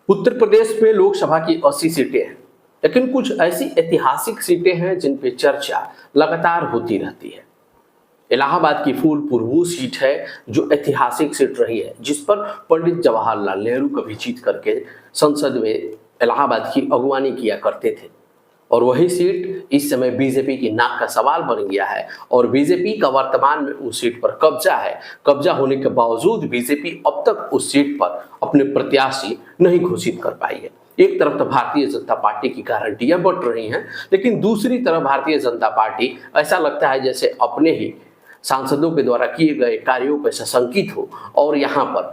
उत्तर प्रदेश में लोकसभा की 80 सीटें हैं, लेकिन कुछ ऐसी ऐतिहासिक सीटें हैं जिन पे चर्चा लगातार होती रहती है। इलाहाबाद की फूलपुर वो सीट है जो ऐतिहासिक सीट रही है, जिस पर पंडित जवाहरलाल नेहरू कभी जीत करके संसद में इलाहाबाद की अगवानी किया करते थे। और वही सीट इस समय बीजेपी की नाक का सवाल बन गया है और बीजेपी का वर्तमान में उस सीट पर कब्जा है। कब्जा होने के बावजूद बीजेपी अब तक उस सीट पर अपने प्रत्याशी नहीं घोषित कर पाई है। एक तरफ तो भारतीय जनता पार्टी की गारंटियां बंट रही हैं, लेकिन दूसरी तरफ भारतीय जनता पार्टी ऐसा लगता है जैसे अपने ही सांसदों के द्वारा किए गए कार्यों पर सशंकित हो और यहाँ पर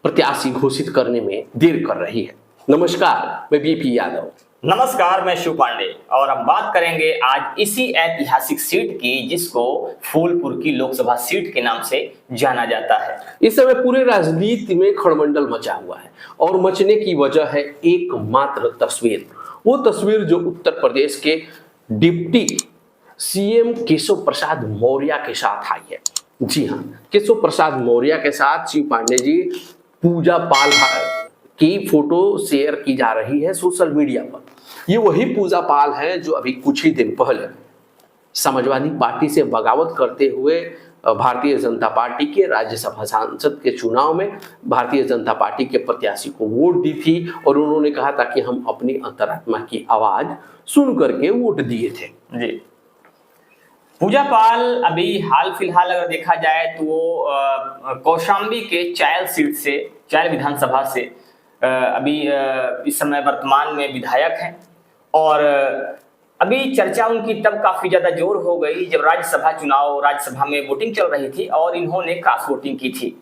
प्रत्याशी घोषित करने में देर कर रही है। नमस्कार, मैं बीपी यादव। नमस्कार, मैं शिव पांडे और हम बात करेंगे आज इसी ऐतिहासिक सीट की जिसको फूलपुर की लोकसभा सीट के नाम से जाना जाता है। इस समय पूरे राजनीति में खड़मंडल मचा हुआ है और मचने की वजह है एकमात्र तस्वीर। वो तस्वीर जो उत्तर प्रदेश के डिप्टी सीएम केशव प्रसाद मौर्य के साथ आई है। जी हाँ, केशव प्रसाद मौर्य के साथ शिव पांडे जी पूजा पाल की फोटो शेयर की जा रही है सोशल मीडिया पर। ये वही पूजा पाल है जो अभी कुछ ही दिन पहले समाजवादी पार्टी से बगावत करते हुए भारतीय जनता पार्टी के राज्यसभा सांसद के चुनाव में भारतीय जनता पार्टी के प्रत्याशी को वोट दी थी और उन्होंने कहा था कि हम अपनी अंतरात्मा की आवाज सुन करके वोट दिए थे। जी, पूजा पाल अभी हाल फिलहाल अगर देखा जाए तो वो कौशाम्बी के चायल सीट से, चायल विधानसभा से अभी इस समय वर्तमान में विधायक हैं और अभी चर्चा उनकी तब काफी ज्यादा जोर हो गई जब राज्यसभा में वोटिंग चल रही थी और इन्होंने क्रॉस वोटिंग की थी।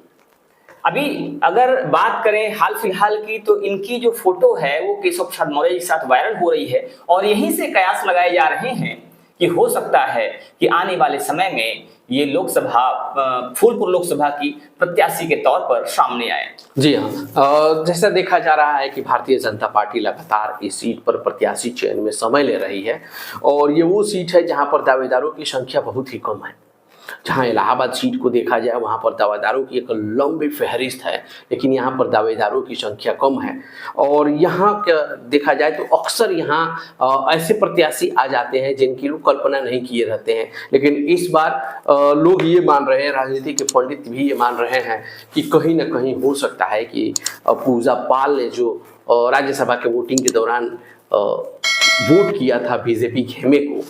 अभी अगर बात करें हाल फिलहाल की तो इनकी जो फोटो है वो केशव प्रसाद मौर्य के साथ वायरल हो रही है और यहीं से कयास लगाए जा रहे हैं कि हो सकता है कि आने वाले समय में ये लोकसभा फूलपुर लोकसभा की प्रत्याशी के तौर पर सामने आए। जी हाँ, जैसा देखा जा रहा है कि भारतीय जनता पार्टी लगातार इस सीट पर प्रत्याशी चयन में समय ले रही है और ये वो सीट है जहां पर दावेदारों की संख्या बहुत ही कम है। जहां इलाहाबाद सीट को देखा जाए वहां पर दावेदारों की एक लंबी फहरिस्त है, लेकिन यहाँ पर दावेदारों की संख्या कम है। और यहाँ देखा जाए तो अक्सर यहाँ ऐसे प्रत्याशी आ जाते हैं जिनकी लोग कल्पना नहीं किए रहते हैं, लेकिन इस बार लोग ये मान रहे हैं, राजनीति के पंडित भी ये मान रहे हैं कि कहीं ना कहीं हो सकता है कि पूजा पाल ने जो राज्यसभा के वोटिंग के दौरान वोट किया था बीजेपी खेमे को,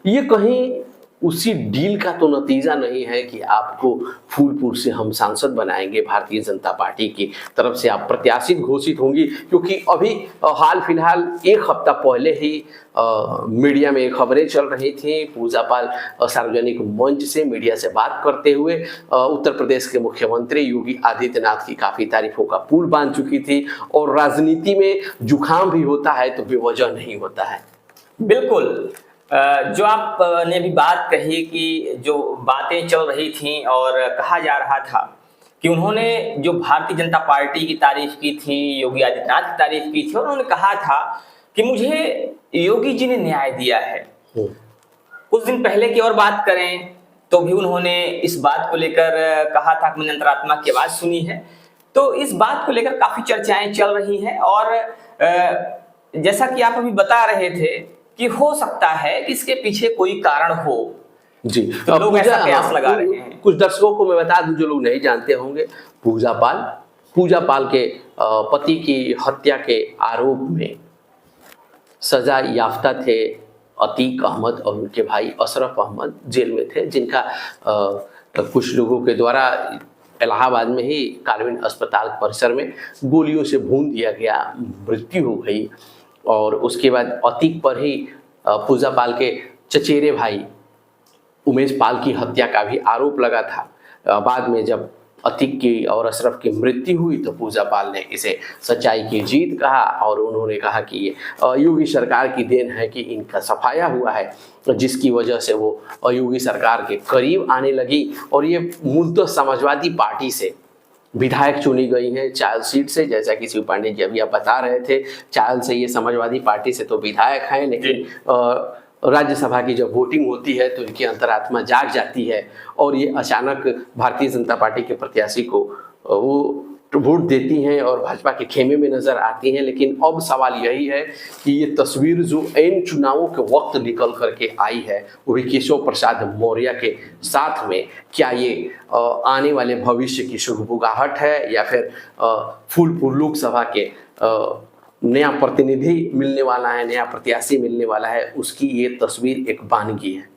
ये कहीं उसी डील का तो नतीजा नहीं है कि आपको फूलपुर से हम सांसद बनाएंगे। भारतीय जनता पार्टी की तरफ से आप प्रत्याशी घोषित होंगी, क्योंकि अभी हाल फिलहाल एक हफ्ता पहले ही मीडिया में खबरें चल रही थी। पूजा पाल सार्वजनिक मंच से मीडिया से बात करते हुए उत्तर प्रदेश के मुख्यमंत्री योगी आदित्यनाथ की काफ़ी तारीफों का पुल बांध चुकी थी और राजनीति में जुकाम भी होता है तो बेवजह नहीं होता है। बिल्कुल, जो आपने अभी बात कही कि जो बातें चल रही थी और कहा जा रहा था कि उन्होंने जो भारतीय जनता पार्टी की तारीफ की थी, योगी आदित्यनाथ की तारीफ की थी और उन्होंने कहा था कि मुझे योगी जी ने न्याय दिया है। कुछ दिन पहले की और बात करें तो भी उन्होंने इस बात को लेकर कहा था कि मैंने अंतरात्मा की आवाज सुनी है। तो इस बात को लेकर काफी चर्चाएं चल रही हैं और जैसा कि आप अभी बता रहे थे कि हो सकता है कि इसके पीछे कोई कारण हो। जी, तो लोग ऐसा कयास लगा रहे हैं। कुछ दर्शकों को मैं बता दूं जो लोग नहीं जानते होंगे, पूजा पाल के पति की हत्या के आरोप में सजा याफ्ता थे अतीक अहमद और उनके भाई अशरफ अहमद जेल में थे, जिनका कुछ लोगों के द्वारा इलाहाबाद में ही कालविन अस्पताल परिसर में गोलियों से भून दिया गया, मृत्यु हो गई। और उसके बाद अतीक पर ही पूजा पाल के चचेरे भाई उमेश पाल की हत्या का भी आरोप लगा था। बाद में जब अतीक की और अशरफ की मृत्यु हुई तो पूजा पाल ने इसे सच्चाई की जीत कहा और उन्होंने कहा कि ये योगी सरकार की देन है कि इनका सफाया हुआ है, जिसकी वजह से वो योगी सरकार के करीब आने लगी और ये मूलतः समाजवादी पार्टी से विधायक चुनी गई है चायल सीट से। जैसा कि शिव पांडे जी अभी आप बता रहे थे, चायल से ये समाजवादी पार्टी से तो विधायक हैं, लेकिन राज्यसभा की जब वोटिंग होती है तो इनकी अंतरात्मा जाग जाती है और ये अचानक भारतीय जनता पार्टी के प्रत्याशी को वो वोट देती हैं और भाजपा के खेमे में नजर आती हैं। लेकिन अब सवाल यही है कि ये तस्वीर जो इन चुनावों के वक्त निकल करके आई है, वो भी केशव प्रसाद मौर्य के साथ में, क्या ये आने वाले भविष्य की सुगबुगाहट है या फिर फूलपुर लोकसभा के नया प्रतिनिधि मिलने वाला है, नया प्रत्याशी मिलने वाला है, उसकी ये तस्वीर एक बानगी है।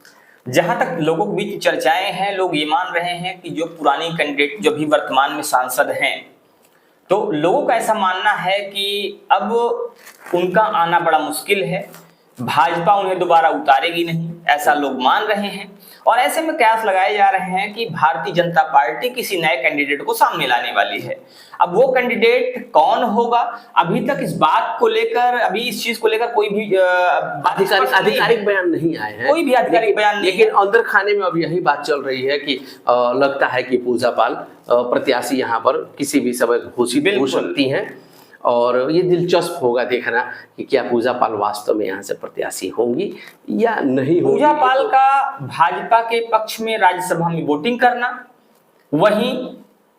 जहां तक लोगों के बीच चर्चाएं हैं, लोग ये मान रहे हैं कि जो पुरानी कैंडिडेट जो भी वर्तमान में सांसद हैं, तो लोगों का ऐसा मानना है कि अब उनका आना बड़ा मुश्किल है, भाजपा उन्हें दोबारा उतारेगी नहीं, ऐसा लोग मान रहे हैं। और ऐसे में कयास लगाए जा रहे हैं कि भारतीय जनता पार्टी किसी नए कैंडिडेट को सामने लाने वाली है। अब वो कैंडिडेट कौन होगा, अभी तक इस बात को लेकर, अभी इस चीज को लेकर कोई भी आधिकारिक बयान नहीं आए हैं, कोई भी आधिकारिक बयान नहीं। लेकिन अंदर खाने में अब यही बात चल रही है कि लगता है कि पूजा पाल प्रत्याशी यहाँ पर किसी भी समय घोषित हो सकती हैं। और ये दिलचस्प होगा देखना कि क्या पूजा पाल वास्तव में यहाँ से प्रत्याशी होंगी या नहीं होंगी। पूजा पाल का भाजपा के पक्ष में राज्यसभा में वोटिंग करना, वहीं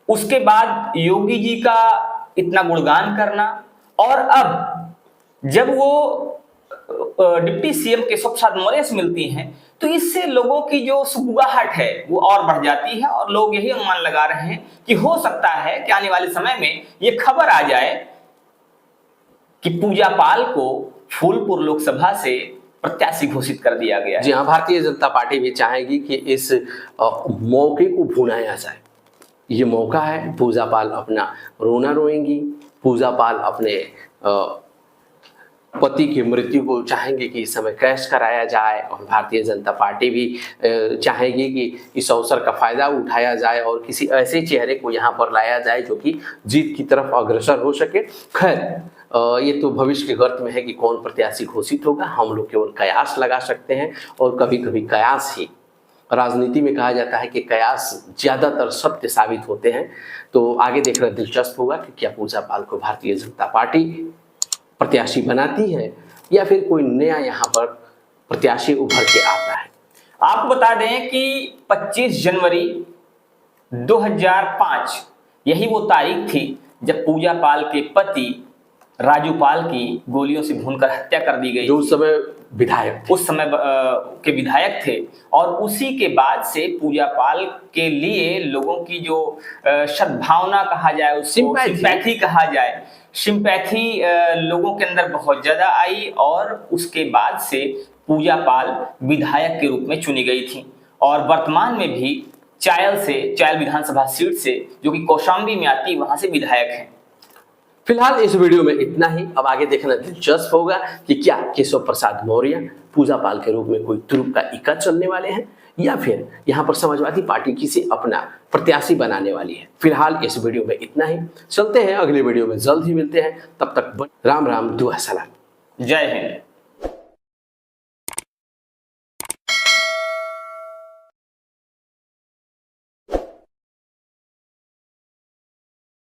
उसके बाद योगी जी का इतना गुणगान करना, और अब जब वो डिप्टी सीएम केशव प्रसाद मौर्य से मिलती हैं, तो इससे लोगों की जो सुगबुगाहट है वो और बढ़ जाती है। और लोग यही अनुमान लगा रहे हैं कि हो सकता है कि आने वाले समय में ये खबर आ जाए कि पूजा पाल को फूलपुर लोकसभा से प्रत्याशी घोषित कर दिया गया है। जी हाँ, भारतीय जनता पार्टी भी चाहेगी कि इस मौके को भुनाया जाए। ये मौका है, पूजा पाल अपना रोना रोएंगी, पूजा पाल अपने पति की मृत्यु को चाहेंगे कि इस समय कैश कराया जाए, और भारतीय जनता पार्टी भी चाहेगी कि इस अवसर का फायदा उठाया जाए और किसी ऐसे चेहरे को यहाँ पर लाया जाए जो कि जीत की तरफ अग्रसर हो सके। खैर, ये तो भविष्य के गर्त में है कि कौन प्रत्याशी घोषित होगा, हम लोग केवल कयास लगा सकते हैं, और कभी कभी कयास ही, राजनीति में कहा जाता है कि कयास ज्यादातर सत्य साबित होते हैं। तो आगे देखना दिलचस्प होगा कि क्या पूजा पाल को भारतीय जनता पार्टी प्रत्याशी बनाती है या फिर कोई नया यहाँ पर प्रत्याशी उभर के आता है। आपको बता दें कि 25 जनवरी 2005 यही वो तारीख थी जब पूजा पाल के पति राजू पाल की गोलियों से भूनकर हत्या कर दी गई, जो उस समय के विधायक थे। और उसी के बाद से पूजा पाल के लिए लोगों की जो सद्भावना कहा जाए, उसको सिंपैथी कहा जाए, सिंपैथी लोगों के अंदर बहुत ज्यादा आई, और उसके बाद से पूजा पाल विधायक के रूप में चुनी गई थी। और वर्तमान में भी चायल विधानसभा सीट से, जो कि कौशाम्बी में आती है, वहां से विधायक हैं। फिलहाल इस वीडियो में इतना ही। अब आगे देखना दिलचस्प होगा कि क्या केशव प्रसाद मौर्य पूजा पाल के रूप में कोई तुरुप का इक्का चलने वाले हैं या फिर यहाँ पर समाजवादी पार्टी किसी अपना प्रत्याशी बनाने वाली है। फिलहाल इस वीडियो में इतना ही, चलते हैं अगले वीडियो में जल्द ही मिलते हैं। तब तक राम राम, दुआ सलाम, जय हिंद।